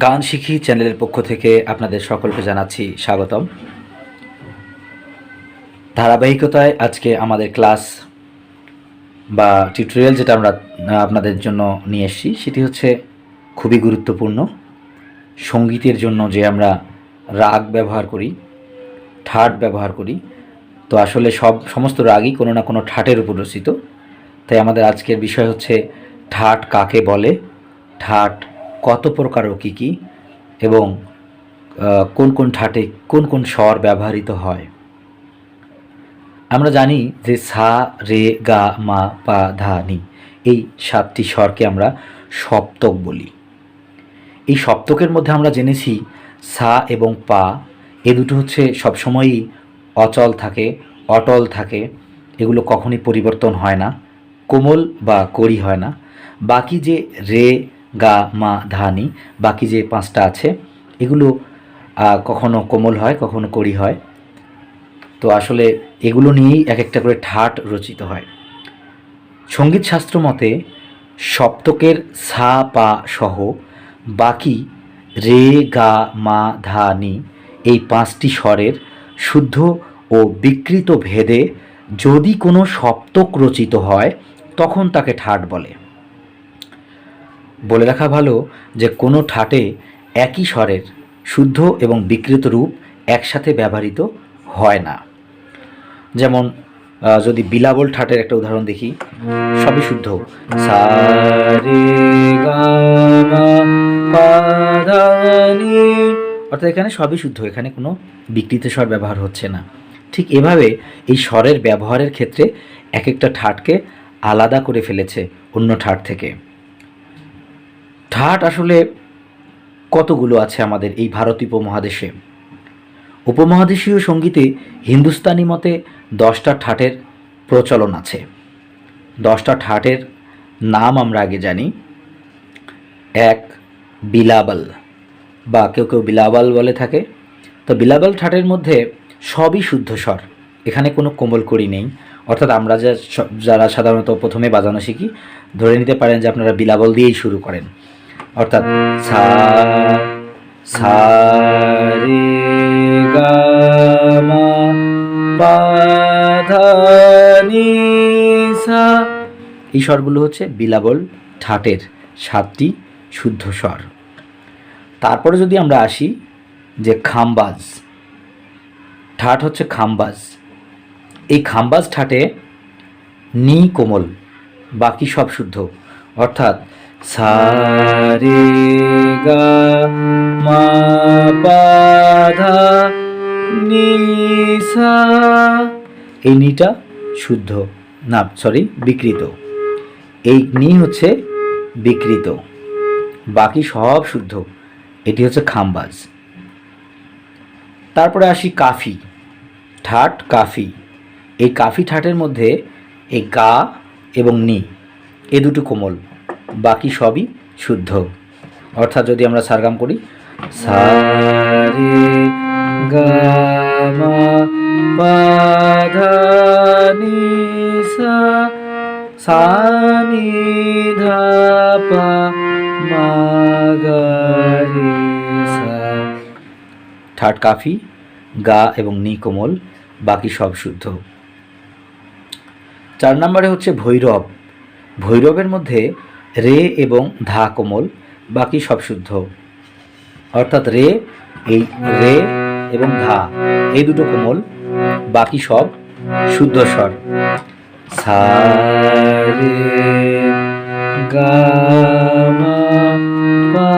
গান শিখি চ্যানেলের পক্ষ থেকে আপনাদের সকলকে জানাচ্ছি স্বাগতম। ধারাবাহিকতায় আজকে আমাদের ক্লাস বা টিউটোরিয়াল যেটা আমরা আপনাদের জন্য নিয়ে এসেছি সেটি হচ্ছে খুবই গুরুত্বপূর্ণ। সঙ্গীতের জন্য যে আমরা রাগ ব্যবহার করি, ঠাট ব্যবহার করি, তো আসলে সমস্ত রাগই কোনো না কোনো ঠাটের উপর রচিত। তাই আমাদের আজকের বিষয় হচ্ছে ঠাট কাকে বলে, ঠাট কত প্রকার ও কী কী, এবং কোন কোন ঠাটে কোন কোন স্বর ব্যবহৃত হয়। আমরা জানি যে সা, রে, গা, মা, পা, ধা, নি এই 7টি স্বরকে আমরা সপ্তক বলি। এই সপ্তকের মধ্যে আমরা জেনেছি সা এবং পা এ দুটো হচ্ছে সবসময়ই অচল থাকে, অটল থাকে, এগুলো কখনই পরিবর্তন হয় না, কোমল বা কড়ি হয় না। বাকি যে রে, গা, মা, ধা, নি, বাকি যে 5টা আছে এগুলো কখনো কোমল হয়, কখনো কড়ি হয়। তো আসলে এগুলো নিয়েই এক একটা করে ঠাট রচিত হয়। সঙ্গীত শাস্ত্র মতে সপ্তকের সা, পা সহ বাকি রে, গা, মা, ধা, নি এই 5টি স্বরের শুদ্ধ ও বিকৃত ভেদে যদি কোনো সপ্তক রচিত হয় তখন তাকে ঠাট বলে। বলে রাখা ভালো যে কোনো ঠাটে একই স্বরের শুদ্ধ এবং বিকৃত রূপ একসাথে ব্যবহৃত হয় না। যেমন যদি বিলাবল ঠাটের একটা উদাহরণ দেখি, সবই শুদ্ধ, সা, রে, গা, মা, পা, ধা, নি, অর্থাৎ এখানে সবই শুদ্ধ, এখানে কোনো বিকৃত স্বর ব্যবহার হচ্ছে না। ঠিক এভাবে এই স্বরের ব্যবহারের ক্ষেত্রে এক একটা ঠাটকে আলাদা করে ফেলেছে অন্য ঠাট থেকে। ঠাট আসলে কতগুলো আছে আমাদের এই ভারতীয় উপমহাদেশে। উপমহাদেশীয় সঙ্গীতে হিন্দুস্তানি মতে 10টা ঠাটের প্রচলন আছে। 10টা ঠাটের নাম আমরা আগে জানি। 1 বিলাবল, বা কেউ কেউ বিলাবল বলে থাকে। তো বিলাবল ঠাটের মধ্যে সবই শুদ্ধ স্বর, এখানে কোনো কোমল কড়ি নেই। অর্থাৎ আমরা যারা সাধারণত প্রথমে বাজানো শিখি ধরে নিতে পারেন যে আপনারা বিলাবল দিয়েই শুরু করেন। অর্থাৎ সা, সা, রে, গা, মা, পা, ধা, নি, সা, এই স্বরগুলো হচ্ছে বিলাবল ঠাটের 7টি শুদ্ধ স্বর। তারপরে যদি আমরা আসি যে খামবাজ ঠাট হচ্ছে খামবাজ। এই খামবাজ ঠাটে নি কোমল, বাকি সব শুদ্ধ। অর্থাৎ সা, রে, গা, মা, পা, ধা, নি, সা, এই নিটা শুদ্ধ, না সরি বিকৃত। এই নি হচ্ছে বিকৃত, বাকি সব শুদ্ধ। এটি হচ্ছে খামবাজ। তারপরে আসি কাফি ঠাট। কাফি, এই কাফি ঠাটের মধ্যে এই গা এবং নি এ দুটো কোমল, বাকি সবই শুদ্ধ। অর্থাৎ যদি আমরা সারগাম করি, সা, রে, গা, মা, পা, ধা, নি, সা, সা, নি, ধা, পা, মা, গা, রে, সা। ঠাট কাফি, গা এবং নি কোমল, বাকি সব শুদ্ধ। 4 নম্বরে হচ্ছে ভৈরব। ভৈরবের মধ্যে রে এবং ধা কোমল, বাকি সব শুদ্ধ। অর্থাৎ রে, এই রে এবং ধা এই দুটো কোমল, বাকি সব শুদ্ধ স্বর। সা, রে, গা, মা, পা,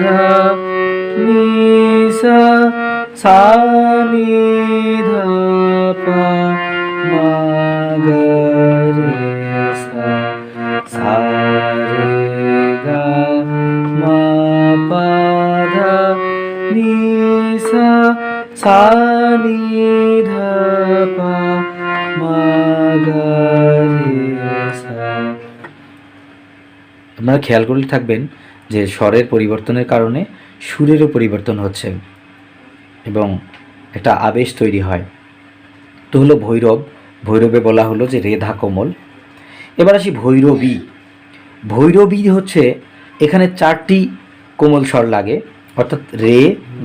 ধা, নি, সা, সা, নি, ধা, পা, মা, গা, রে, সা, সা, রে, গা, মা, পা, ধা, নি, সা, সা, নি, ধা, পা, মা, গা, রে, সা। আপনারা খেয়াল করলে থাকবেন যে স্বরের পরিবর্তনের কারণে সুরেরও পরিবর্তন হচ্ছে এবং একটা আবেশ তৈরি হয়। তো হলো ভৈরব। ভৈরবে বলা হলো যে রেধা কোমল। এবার আসি ভৈরবী। ভৈরবী হচ্ছে এখানে 4টি কোমল স্বর লাগে, অর্থাৎ রে,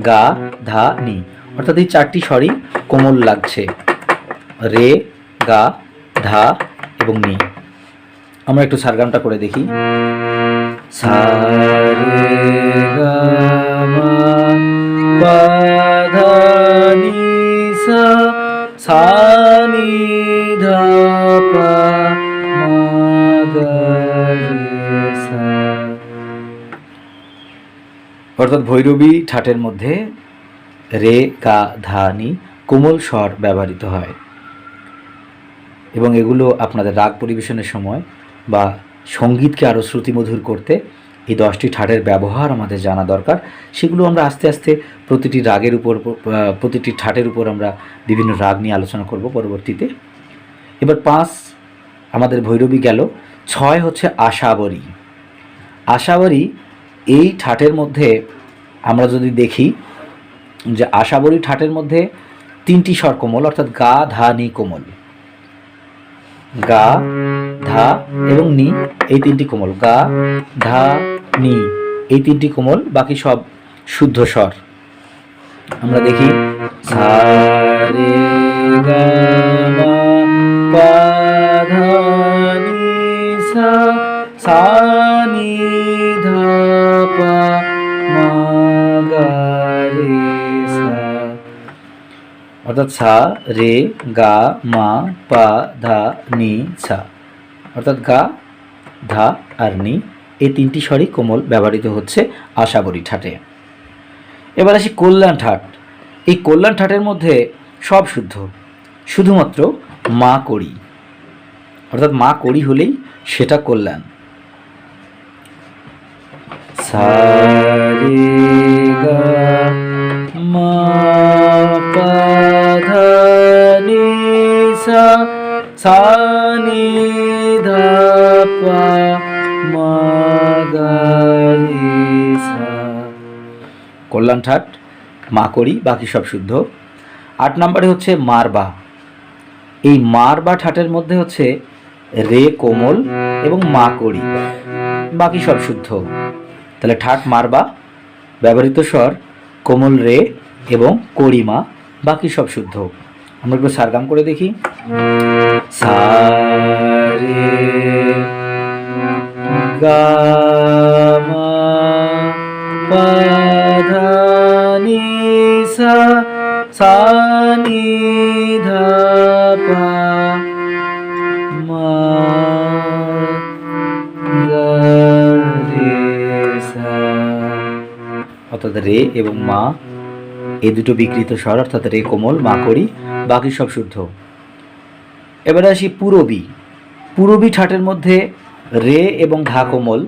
গা, ধা, নি, অর্থাৎ এই 4টি স্বরই কোমল লাগছে, রে, গা, ধা এবং নি। আমরা একটু সারগামটা করে দেখি। সা রে গা মা পা ধা নি সা, সা নি ধা পা মা গা রে সা। অর্থাৎ ভৈরবী ঠাটের মধ্যে রে, গা, ধা, নি কোমল স্বর ব্যবহৃত হয় এবং এগুলো আপনাদের রাগ পরিবেশনের সময় বা সঙ্গীতকে আরও শ্রুতিমধুর করতে এই 10টি ঠাটের ব্যবহার আমাদের জানা দরকার। সেগুলো আমরা আস্তে আস্তে প্রতিটি রাগের উপর, প্রতিটি ঠাটের উপর আমরা বিভিন্ন রাগ নিয়ে আলোচনা করব পরবর্তীতে। এবার 5 আমাদের ভৈরবী গেল। 6 হচ্ছে আশাবরী। আশাবরী এই ঠাটের মধ্যে আমরা যদি দেখি যে আশাবরী ঠাটের মধ্যে 3টি স্বর কোমল, অর্থাৎ গা, ধা, নি কোমল। গা, ধা এবং নি এই 3টি কোমল, গা, ধা, নি এই 3টি কোমল, বাকি সব শুদ্ধ স্বর। আমরা দেখি সা রে গা মা পা ধা নি সা, সা নি ধা পা মা গা রে সা, অর্থাৎ সা রে গা মা পা ধা নি সা, অর্থাৎ গা, ধা আর নি এই 3টি স্বরই কোমল ব্যবহৃত হচ্ছে আশাবরী ঠাটে। এবার আসি কল্যাণ ঠাট। এই কল্যাণ ঠাটের মধ্যে সব শুদ্ধ, শুধুমাত্র মা কড়ি, অর্থাৎ মা কড়ি হলেই সেটা কল্যাণ। সা রে গা মা পা ধা নি সা, সা নি ধা পা মা গা রে সা, কল্যাণ ঠাট মা করি, বাকি সব শুদ্ধ। 8 নম্বরে হচ্ছে মারবা। এই মারবা ঠাটের মধ্যে হচ্ছে রে কোমল এবং মা করি, বাকি সব শুদ্ধ। তাহলে ঠাট মারবা, ব্যবহৃত স্বর কোমল রে এবং কড়ি মা, বাকি সব শুদ্ধ। আমরা একটু সারগাম করে দেখি। সা রে গা মা পা ধা নি সা, সা নি ধা পা মা গা রে সা, অর্থাৎ রে এবং মা এই দুটো বিকৃত স্বর, অর্থাৎ রে কোমল, মা করি, বাকি সব শুদ্ধ। এবারে আসি পূরবী। পূরবী ঠাটের মধ্যে রে এবং ধা কোমল,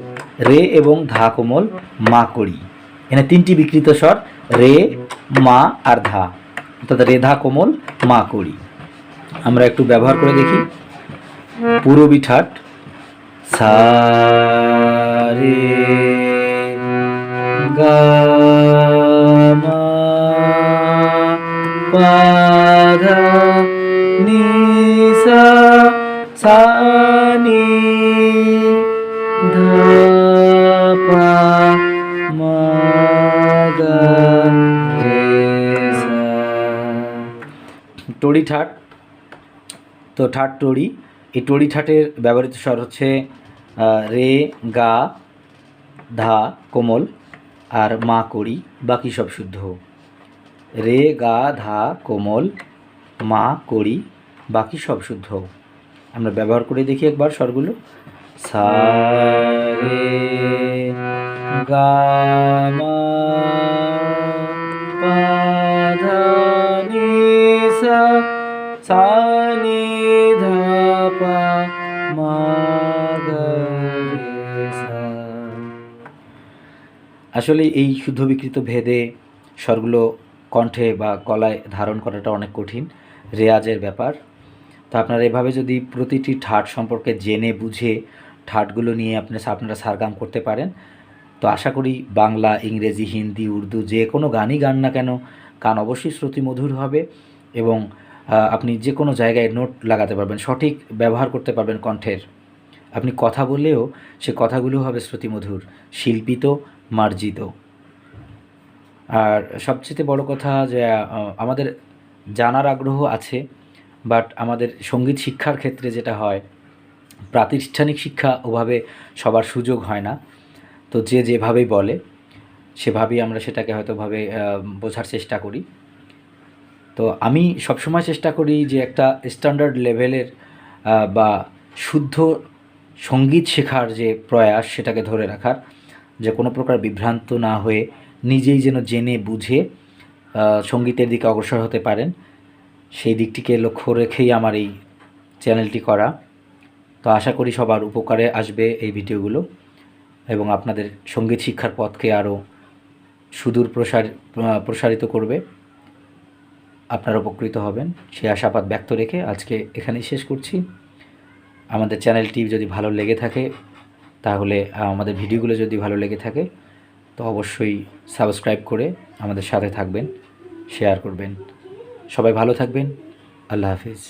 রে এবং ধা কোমল, মা করি, এখানে 3টি বিকৃত স্বর রে, মা আর ধা, অর্থাৎ রে ধা কোমল, মা করি। আমরা একটু ব্যবহার করে দেখি। পূরবী ঠাট সা রে গা মা পা ধা নি সা, সা নি ধা পা মা গা রে সা। টড়ি ঠাট। তো ঠাট টড়ি, এই টড়ি ঠাটের ব্যবহৃত স্বর হচ্ছে রে, গা, ধা কোমল আর মা করি, বাকি সব শুদ্ধ। রে, গা, ধা কোমল, মা করি, বাকি সব শুদ্ধ। আমরা ব্যবহার করে দেখি একবার স্বরগুলো। সা রে গা মা পা ধা নি সা, সা নি ধা পা মা গা রে সা। আসলে এই শুদ্ধ বিকৃত ভেদে স্বরগুলো কণ্ঠে বা গলায় ধারণ করাটা অনেক কঠিন, রেয়াজের ব্যাপার। তো আপনারা এভাবে যদি প্রতিটি ঠাট সম্পর্কে জেনে বুঝে ঠাটগুলো নিয়ে আপনারা সারগাম করতে পারেন, তো আশা করি বাংলা, ইংরেজি, হিন্দি, উর্দু যে কোনো গানই গান না কেন, গান অবশ্যই শ্রুতিমধুর হবে এবং আপনি যে কোনো জায়গায় নোট লাগাতে পারবেন, সঠিক ব্যবহার করতে পারবেন কণ্ঠের। আপনি কথা বললেও সে কথাগুলো হবে শ্রুতিমধুর। শিল্পী তো মার্জিত। আর সবচেয়ে বড় কথা যে আমাদের জানার আগ্রহ আছে, বাট আমাদের সঙ্গীত শিক্ষার ক্ষেত্রে যেটা হয়, প্রাতিষ্ঠানিক শিক্ষা ওভাবে সবার সুযোগ হয় না। তো যে যেভাবেই বলে সেভাবেই আমরা সেটাকে হয়তোভাবে বোঝার চেষ্টা করি। তো আমি সবসময় চেষ্টা করি যে একটা স্ট্যান্ডার্ড লেভেলের বা শুদ্ধ সঙ্গীত শেখার যে প্রয়াস সেটাকে ধরে রাখার, যে কোনো প্রকার বিভ্রান্ত না হয়ে নিজেই যেন জেনে বুঝে সঙ্গীতের দিকে অগ্রসর হতে পারেন, সেই দিকটিকে লক্ষ্য রেখেই আমার এই চ্যানেলটি করা। তো আশা করি সবার উপকারে আসবে এই ভিডিওগুলো এবং আপনাদের সঙ্গীত শিক্ষার পথকে আরও সুদূর প্রসারিত করবে, আপনারা উপকৃত হবেন সেই আশাবাদ ব্যক্ত রেখে আজকে এখানেই শেষ করছি। আমাদের চ্যানেলটি যদি ভালো লেগে থাকে, তাহলে আমাদের ভিডিওগুলো যদি ভালো লেগে থাকে তো অবশ্যই সাবস্ক্রাইব করে আমাদের সাথে থাকবেন, শেয়ার করবেন। সবাই ভালো থাকবেন। আল্লাহ হাফিজ।